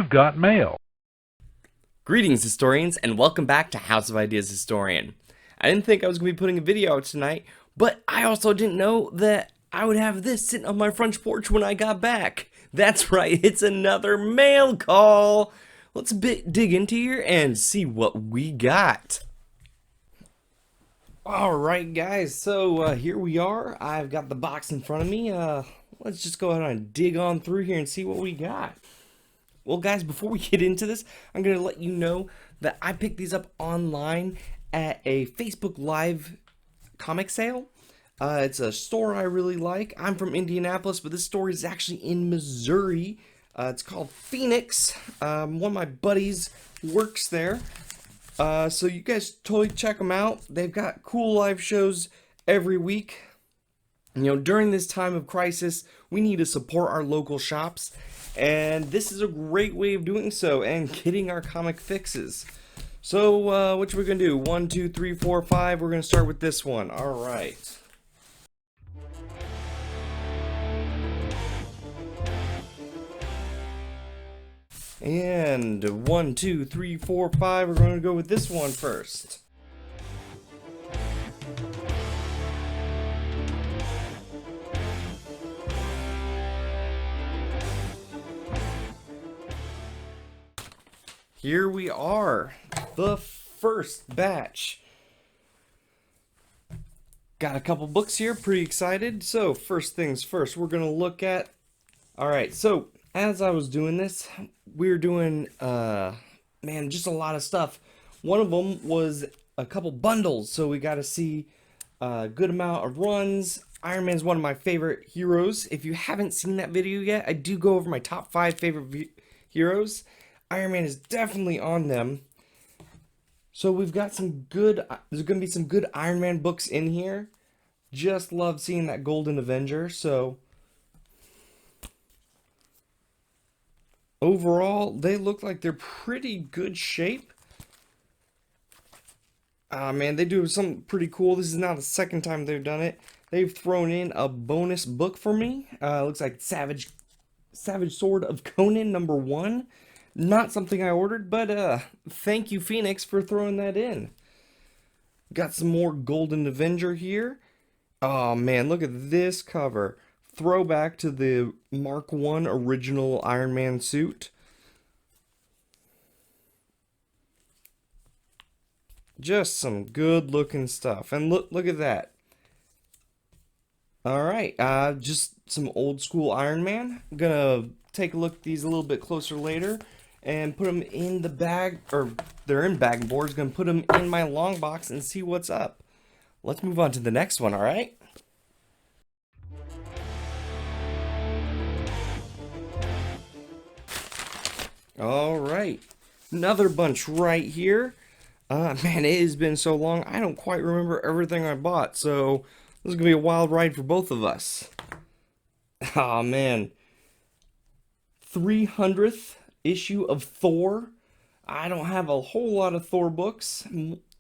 You've got mail. Greetings, historians, and welcome back to House of Ideas Historian. I didn't think I was going to be putting a video out tonight, but I also didn't know that I would have this sitting on my front porch when I got back. That's right, it's another mail call. Let's dig into here and see what we got. Alright guys, so here we are. I've got the box in front of me. Let's just go ahead and dig on through here and see what we got. Well guys, before we get into this, I'm going to let you know that I picked these up online at a Facebook Live comic sale. It's a store I really like. I'm from Indianapolis, but this store is actually in Missouri. It's called Phoenix. One of my buddies works there. So you guys totally check them out. They've got cool live shows every week. You know, during this time of crisis, we need to support our local shops. And this is a great way of doing so and getting our comic fixes. So, what are we going to do? 1, 2, 3, 4, 5. We're going to start with this one. Alright. And 1, 2, 3, 4, 5. We're going to go with this one first. Here we are, the first batch. Got a couple books here, pretty excited. So first things first, we're gonna look at, alright, so as I was doing this, we were doing, man, just a lot of stuff. One of them was a couple bundles, so we got to see a good amount of runs. Iron Man's one of my favorite heroes. If you haven't seen that video yet, I do go over my top 5 favorite heroes. Iron Man is definitely on them. So we've got some good, there's going to be some good Iron Man books in here. Just love seeing that Golden Avenger. So overall, they look like they're pretty good shape. Man, they do something pretty cool. This is not the second time they've done it. They've thrown in a bonus book for me. Looks like Savage Sword of Conan #1. Not something I ordered, but thank you, Phoenix, for throwing that in. Got some more Golden Avenger here. Oh man, look at this cover. Throwback to the Mark I original Iron Man suit. Just some good looking stuff. And look at that. Alright, just some old school Iron Man. I'm gonna take a look at these a little bit closer later and put them in the bag, or they're in bag and boards. Gonna put them in my long box and see what's up. Let's move on to the next one, alright? Alright, another bunch right here. Man, it has been so long, I don't quite remember everything I bought, so this is gonna be a wild ride for both of us. Oh man. 300th issue of Thor. I don't have a whole lot of Thor books,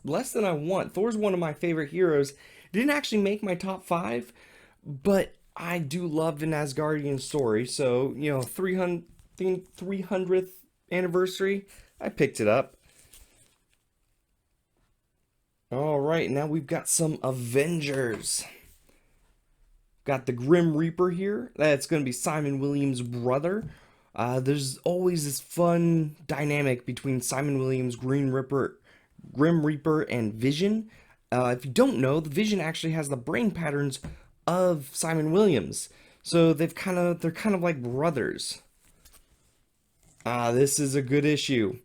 less than I want. Thor's one of my favorite heroes. Didn't actually make my top 5, but I do love an Asgardian story, so, you know, 300th anniversary, I picked it up. Alright, now we've got some Avengers. Got the Grim Reaper here. That's going to be Simon Williams' brother. There's always this fun dynamic between Simon Williams, Grim Reaper, and Vision. If you don't know, the Vision actually has the brain patterns of Simon Williams. So they're kind of like brothers. This is a good issue.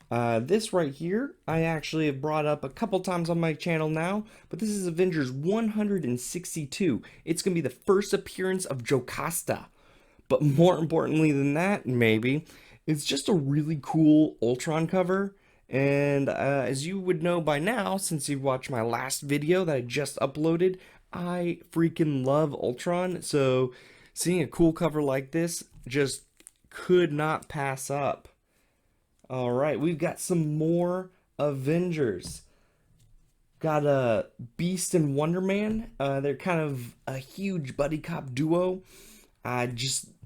This right here, I actually have brought up a couple times on my channel now, but this is Avengers 162. It's going to be the first appearance of Jocasta. But more importantly than that, maybe, it's just a really cool Ultron cover. And as you would know by now, since you've watched my last video that I just uploaded, I freaking love Ultron. So seeing a cool cover like this just could not pass up. Alright, we've got some more Avengers. Got a Beast and Wonder Man. They're kind of a huge buddy cop duo.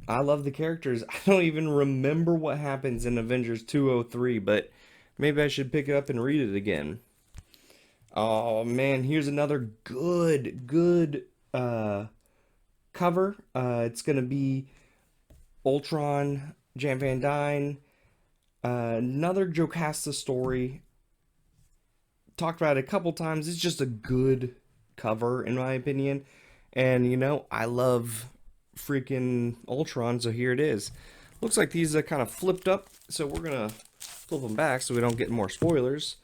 I love the characters. I don't even remember what happens in Avengers 203, but maybe I should pick it up and read it again. Oh man, here's another good cover. It's gonna be Ultron, Jan Van Dyne, another Jocasta story. Talked about it a couple times. It's just a good cover, in my opinion. And I love freaking Ultron, so here it is. Looks like these are kind of flipped up, so we're gonna flip them back so we don't get more spoilers.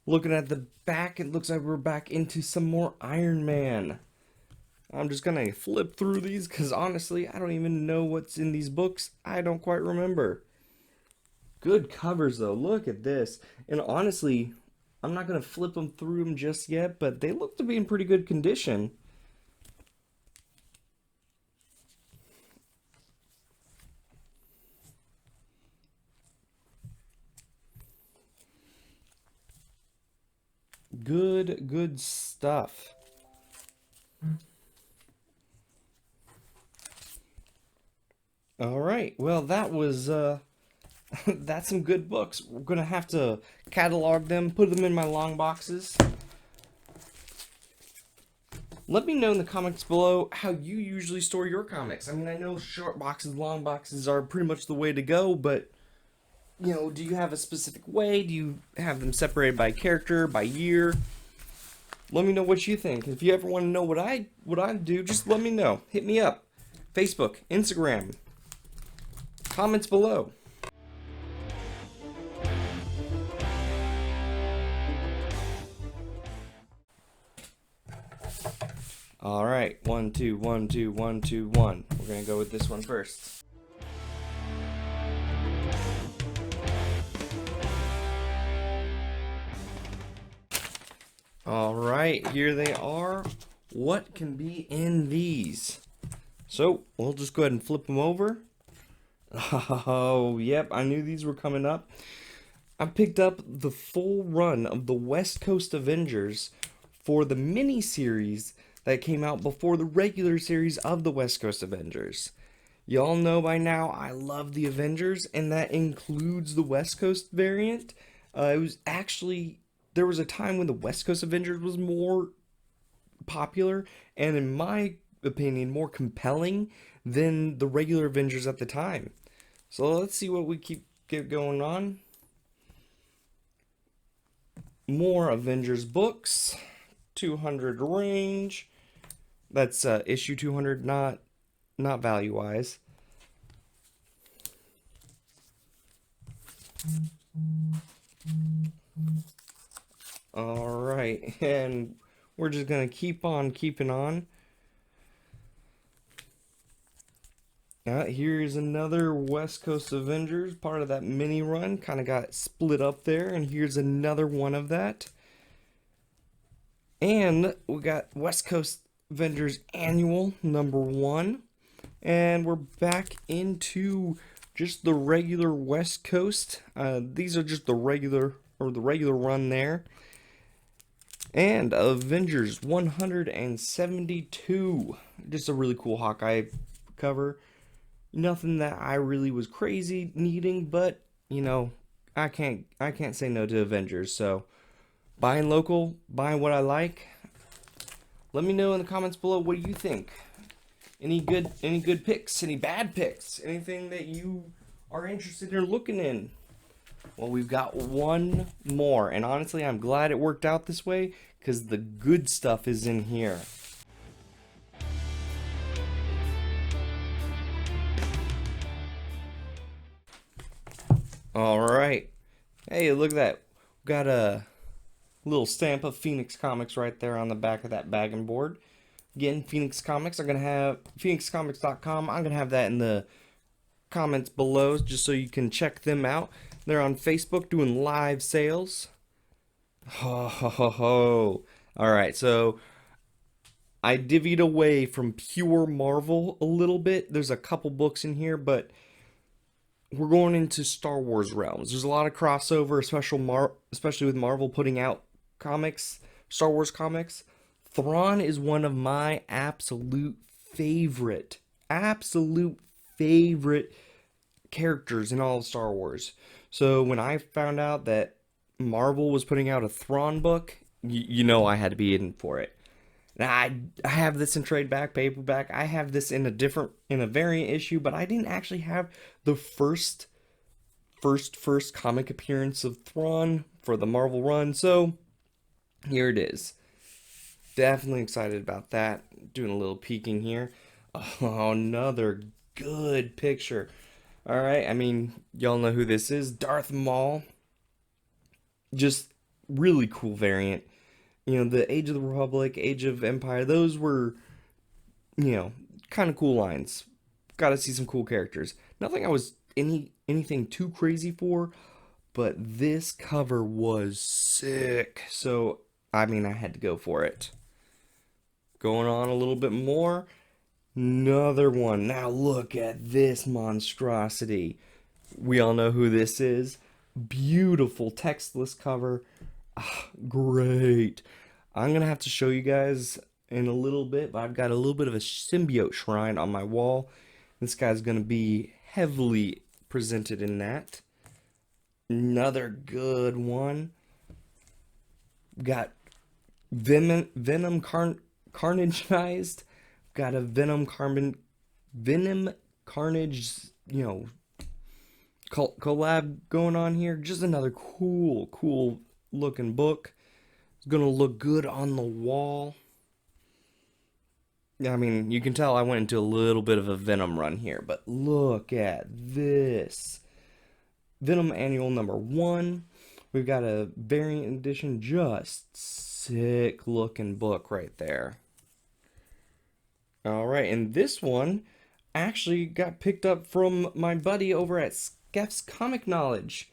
Looking at the back, it looks like we're back into some more Iron Man. I'm just gonna flip through these because honestly, I don't even know what's in these books. I don't quite remember. Good covers though. Look at this. And honestly, I'm not gonna flip them through them just yet, but they look to be in pretty good condition. Good stuff. All right. Well, that was that's some good books. We're gonna have to catalog them, put them in my long boxes. Let me know in the comments below how you usually store your comics. I mean, I know short boxes, long boxes are pretty much the way to go, but do you have a specific way? Do you have them separated by character, by year? Let me know what you think. If you ever want to know what I do, just let me know. Hit me up. Facebook, Instagram. Comments below. All right, 1, 2, 1, 2, 1, 2, 1. We're gonna go with this one first. All right, here they are. What can be in these? So we'll just go ahead and flip them over. Oh, yep, I knew these were coming up. I picked up the full run of the West Coast Avengers for the mini-series that came out before the regular series of the West Coast Avengers. Y'all know by now I love the Avengers, and that includes the West Coast variant. It was actually, there was a time when the West Coast Avengers was more popular, and in my opinion, more compelling than the regular Avengers at the time. So let's see what we get going on. More Avengers books, 200 range. That's issue 200, not value wise. All right, and we're just gonna keep on keeping on. Here's another West Coast Avengers, part of that mini run. Kind of got split up there, and here's another one of that. And we got West Coast Avengers Annual #1. And we're back into just the regular West Coast. These are just the regular run there. And Avengers 172. Just a really cool Hawkeye cover. Nothing that I really was crazy needing, but I can't say no to Avengers. So buying local, buying what I like. Let me know in the comments below, what do you think? Any good picks, any bad picks, anything that you are interested in looking in? Well, we've got one more, and honestly, I'm glad it worked out this way because the good stuff is in here. All right. Hey, look at that. We've got a little stamp of Phoenix Comics right there on the back of that bagging board. Again, Phoenix Comics. I'm going to have phoenixcomics.com. I'm going to have that in the comments below just so you can check them out. They're on Facebook doing live sales. Ho, ho, ho, ho. All right, so I divvied away from pure Marvel a little bit. There's a couple books in here, but we're going into Star Wars realms. There's a lot of crossover, especially with Marvel putting out comics, Star Wars comics. Thrawn is one of my absolute favorite favorite characters in all of Star Wars. So when I found out that Marvel was putting out a Thrawn book, you know I had to be in for it. Now I have this in trade back, paperback. I have this in a variant issue, but I didn't actually have the first comic appearance of Thrawn for the Marvel run. So here it is. Definitely excited about that. Doing a little peeking here. Oh, another good picture. All right, I mean, y'all know who this is. Darth Maul. Just really cool variant. You know, the Age of the Republic, Age of Empire, those were, kind of cool lines. Got to see some cool characters. Nothing I was anything too crazy for, but this cover was sick. So, I mean, I had to go for it. Going on a little bit more. Another one. Now look at this monstrosity. We all know who this is. Beautiful textless cover. Great. I'm going to have to show you guys in a little bit, but I've got a little bit of a symbiote shrine on my wall. This guy's going to be heavily presented in that. Another good one. Got Venom Carnageized. Got a Venom Carnage, collab going on here. Just another cool looking book. It's gonna look good on the wall. I mean, you can tell I went into a little bit of a Venom run here, but look at this. Venom Annual number 1. We've got a variant edition, just sick looking book right there. All right, and this one actually got picked up from my buddy over at Skeff's Comic Knowledge.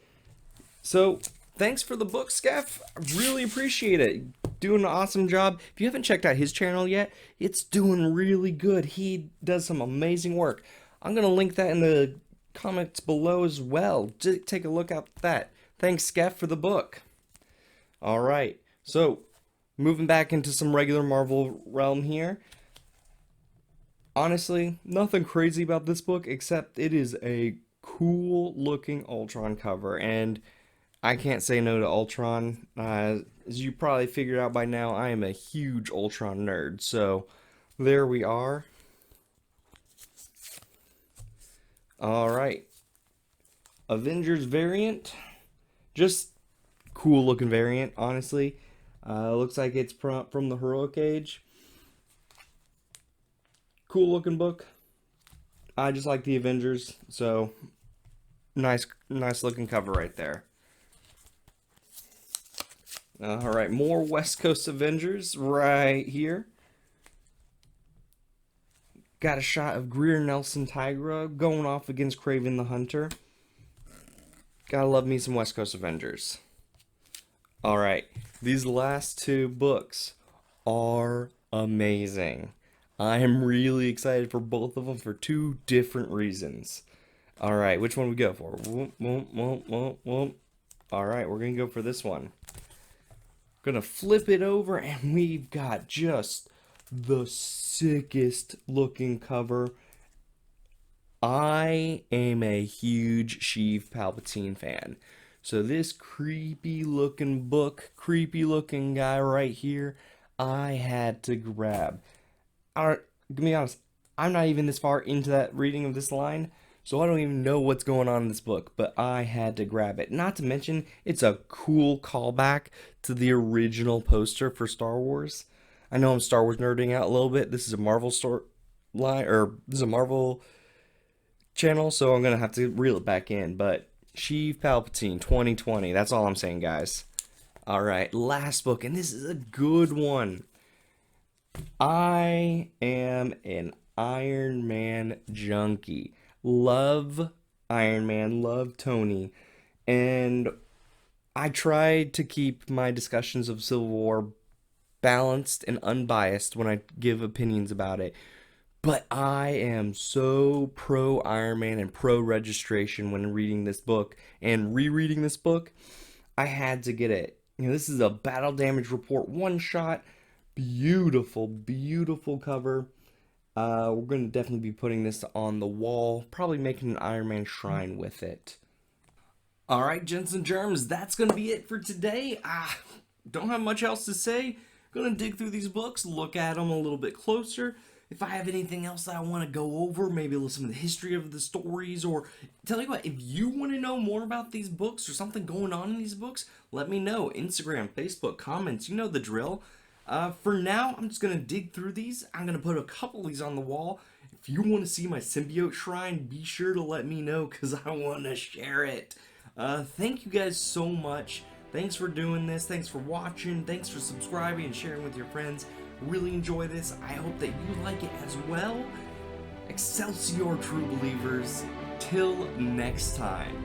So, thanks for the book, Skeff. I really appreciate it. Doing an awesome job. If you haven't checked out his channel yet, it's doing really good. He does some amazing work. I'm going to link that in the comments below as well. Just take a look at that. Thanks, Skeff, for the book. All right, so moving back into some regular Marvel realm here. Honestly, nothing crazy about this book except it is a cool looking Ultron cover, and I can't say no to Ultron. As you probably figured out by now, I am a huge Ultron nerd, so there we are. Alright, Avengers variant, just cool looking variant, honestly. Looks like it's from the Heroic Age. Cool looking book. I just like the Avengers, so nice looking cover right there. Alright, more West Coast Avengers right here. Got a shot of Greer Nelson Tigra going off against Kraven the Hunter. Gotta love me some West Coast Avengers. Alright, these last two books are amazing. I am really excited for both of them for two different reasons. Alright, which one we go for? Alright, we're gonna go for this one. Gonna flip it over and we've got just the sickest looking cover. I am a huge Sheev Palpatine fan. So this creepy looking book, creepy looking guy right here, I had to grab. To be honest, I'm not even this far into that reading of this line, so I don't even know what's going on in this book, but I had to grab it. Not to mention, it's a cool callback to the original poster for Star Wars. I know I'm Star Wars nerding out a little bit. This is a Marvel this is a Marvel channel, so I'm gonna have to reel it back in. But Sheev Palpatine 2020. That's all I'm saying, guys. All right, last book, and this is a good one. I am an Iron Man junkie. Love Iron Man, love Tony, and I tried to keep my discussions of Civil War balanced and unbiased when I give opinions about it. But I am so pro Iron Man and pro registration when reading this book and rereading this book. I had to get it. This is a Battle Damage Report one shot. Beautiful, beautiful cover. We're going to definitely be putting this on the wall, probably making an Iron Man shrine with it. All right, gents and germs, that's going to be it for today. Don't have much else to say. Gonna dig through these books, look at them a little bit closer. If I have anything else that I want to go over, maybe some of the history of the stories, or tell you what, if you want to know more about these books or something going on in these books, let me know. Instagram, Facebook, comments, you know the drill. For now, I'm just gonna dig through these. I'm gonna put a couple of these on the wall. If you want to see my symbiote shrine, be sure to let me know because I want to share it. Thank you guys so much. Thanks for doing this. Thanks for watching. Thanks for subscribing and sharing with your friends. Really enjoy this. I hope that you like it as well. Excelsior, true believers. Till next time.